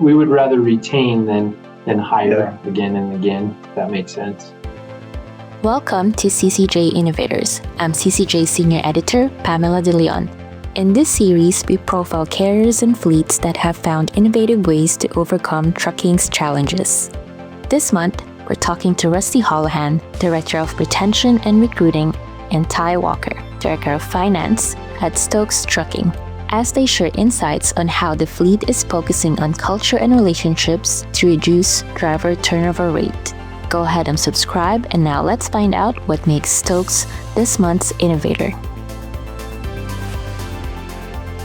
we would rather retain than hire again and again, if that makes sense. Welcome to CCJ Innovators. I'm CCJ Senior Editor Pamela De Leon. In this series, we profile carriers and fleets that have found innovative ways to overcome trucking's challenges. This month, we're talking to Rusty Holohan, Director of Retention and Recruiting, and Ty Walker, Director of Finance at Stokes Trucking, as they share insights on how the fleet is focusing on culture and relationships to reduce driver turnover rate. Go ahead and subscribe, and now let's find out what makes Stokes this month's innovator.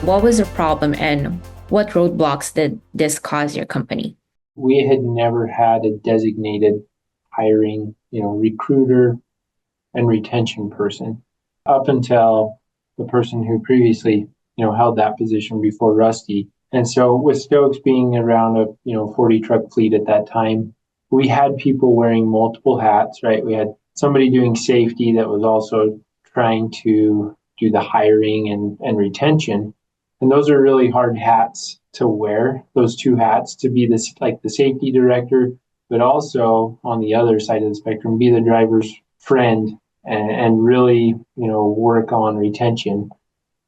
What was the problem and what roadblocks did this cause your company? We had never had a designated hiring, recruiter and retention person up until the person who previously, held that position before Rusty. And so with Stokes being around a, 40 truck fleet at that time, we had people wearing multiple hats, right? We had somebody doing safety that was also trying to do the hiring and retention. And those are really hard hats to wear, those two hats, to be this like the safety director, but also on the other side of the spectrum, be the driver's friend and really, work on retention.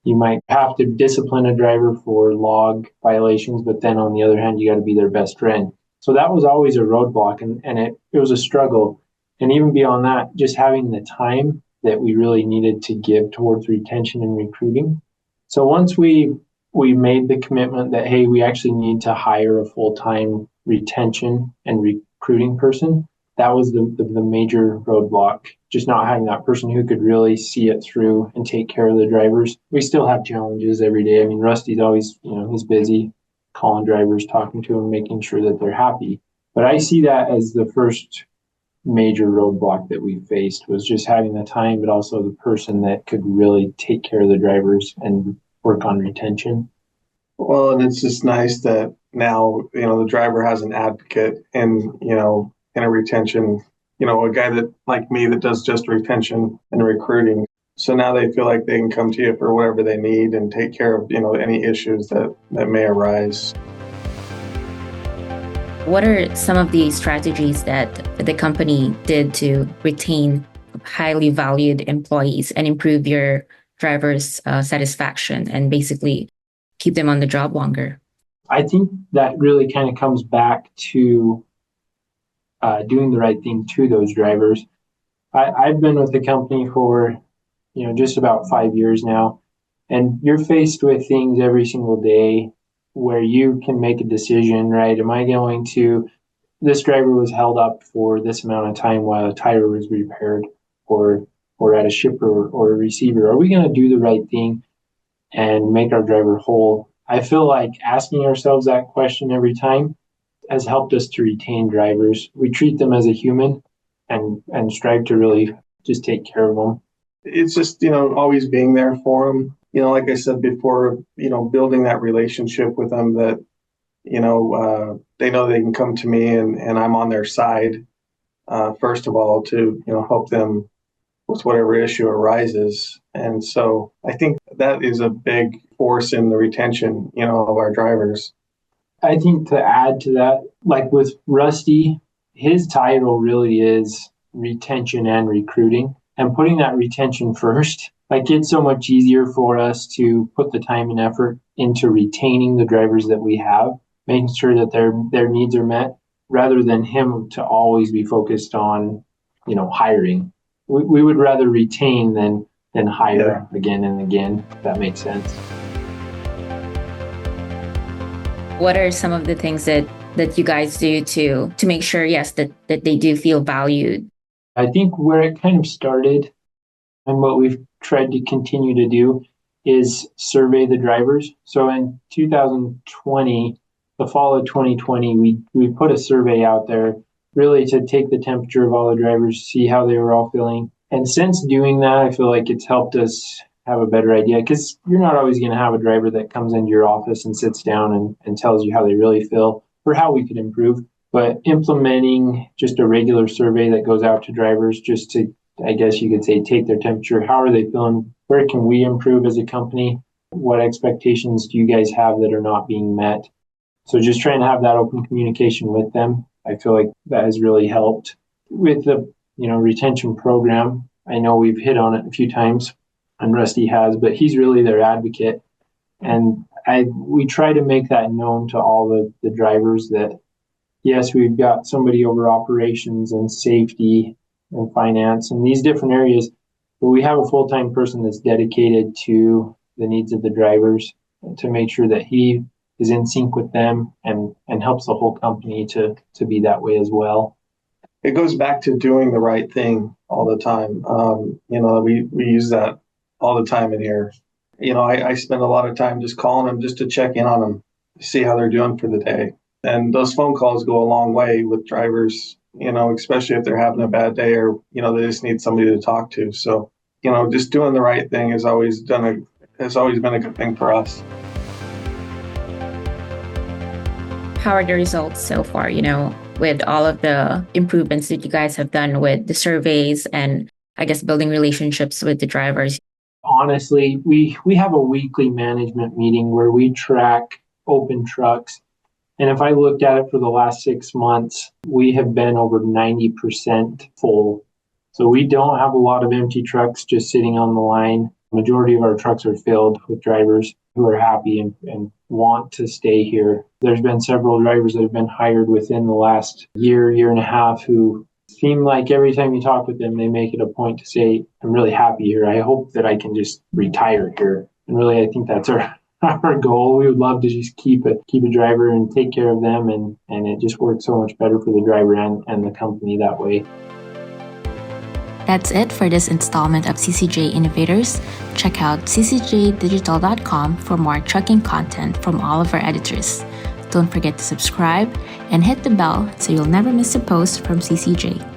You might have to discipline a driver for log violations, but then on the other hand, you got to be their best friend. So that was always a roadblock, and it was a struggle. And even beyond that, just having the time that we really needed to give towards retention and recruiting. So once we made the commitment that, hey, we actually need to hire a full-time retention and recruiting person, that was the major roadblock, just not having that person who could really see it through and take care of the drivers. We still have challenges every day. I mean, Rusty's always, he's busy calling drivers, talking to them, making sure that they're happy. But I see that as the first major roadblock that we faced, was just having the time, but also the person that could really take care of the drivers and work on retention. Well, and it's just nice that now, the driver has an advocate and, in a retention, a guy that like me that does just retention and recruiting. So now they feel like they can come to you for whatever they need and take care of, any issues that may arise. What are some of the strategies that the company did to retain highly valued employees and improve your drivers' satisfaction and basically keep them on the job longer? I think that really kind of comes back to doing the right thing to those drivers. I've been with the company for, just about 5 years now, and you're faced with things every single day where you can make a decision, right? Am I going to, this driver was held up for this amount of time while a tire was repaired or at a shipper or a receiver? Are we going to do the right thing and make our driver whole? I feel like asking ourselves that question every time has helped us to retain drivers. We treat them as a human and strive to really just take care of them. It's just, always being there for them. Like I said before, building that relationship with them that, they know they can come to me and I'm on their side, first of all, to, help them with whatever issue arises. And so I think that is a big force in the retention, of our drivers. I think to add to that, like with Rusty, his title really is retention and recruiting, and putting that retention first. Like, it's so much easier for us to put the time and effort into retaining the drivers that we have, making sure that their needs are met, rather than him to always be focused on, hiring. We would rather retain than hire again and again, if that makes sense. What are some of the things that you guys do to make sure, yes, that they do feel valued? I think where it kind of started and what we've tried to continue to do is survey the drivers. So in 2020, the fall of 2020, we put a survey out there really to take the temperature of all the drivers, see how they were all feeling. And since doing that, I feel like it's helped us have a better idea, because you're not always going to have a driver that comes into your office and sits down and tells you how they really feel or how we could improve. But implementing just a regular survey that goes out to drivers just to, I guess you could say, take their temperature. How are they feeling? Where can we improve as a company? What expectations do you guys have that are not being met? So just trying to have that open communication with them, I feel like that has really helped. With the retention program, I know we've hit on it a few times, and Rusty has, but he's really their advocate. And we try to make that known to all the drivers that, yes, we've got somebody over operations and safety and finance and these different areas, but we have a full-time person that's dedicated to the needs of the drivers to make sure that he is in sync with them and helps the whole company to be that way as well. It goes back to doing the right thing all the time. We use that all the time in here. I spend a lot of time just calling them just to check in on them, see how they're doing for the day. And those phone calls go a long way with drivers, especially if they're having a bad day or, they just need somebody to talk to. So, just doing the right thing has always been a good thing for us. How are the results so far, with all of the improvements that you guys have done with the surveys and I guess building relationships with the drivers? Honestly, we have a weekly management meeting where we track open trucks. And if I looked at it for the last 6 months, we have been over 90% full. So we don't have a lot of empty trucks just sitting on the line. Majority of our trucks are filled with drivers who are happy and want to stay here. There's been several drivers that have been hired within the last year and a half who seem like every time you talk with them, they make it a point to say, I'm really happy here. I hope that I can just retire here. And really, I think that's our goal. We would love to just keep a driver and take care of them. And it just works so much better for the driver and the company that way. That's it for this installment of CCJ Innovators. Check out ccjdigital.com for more trucking content from all of our editors. Don't forget to subscribe and hit the bell so you'll never miss a post from CCJ.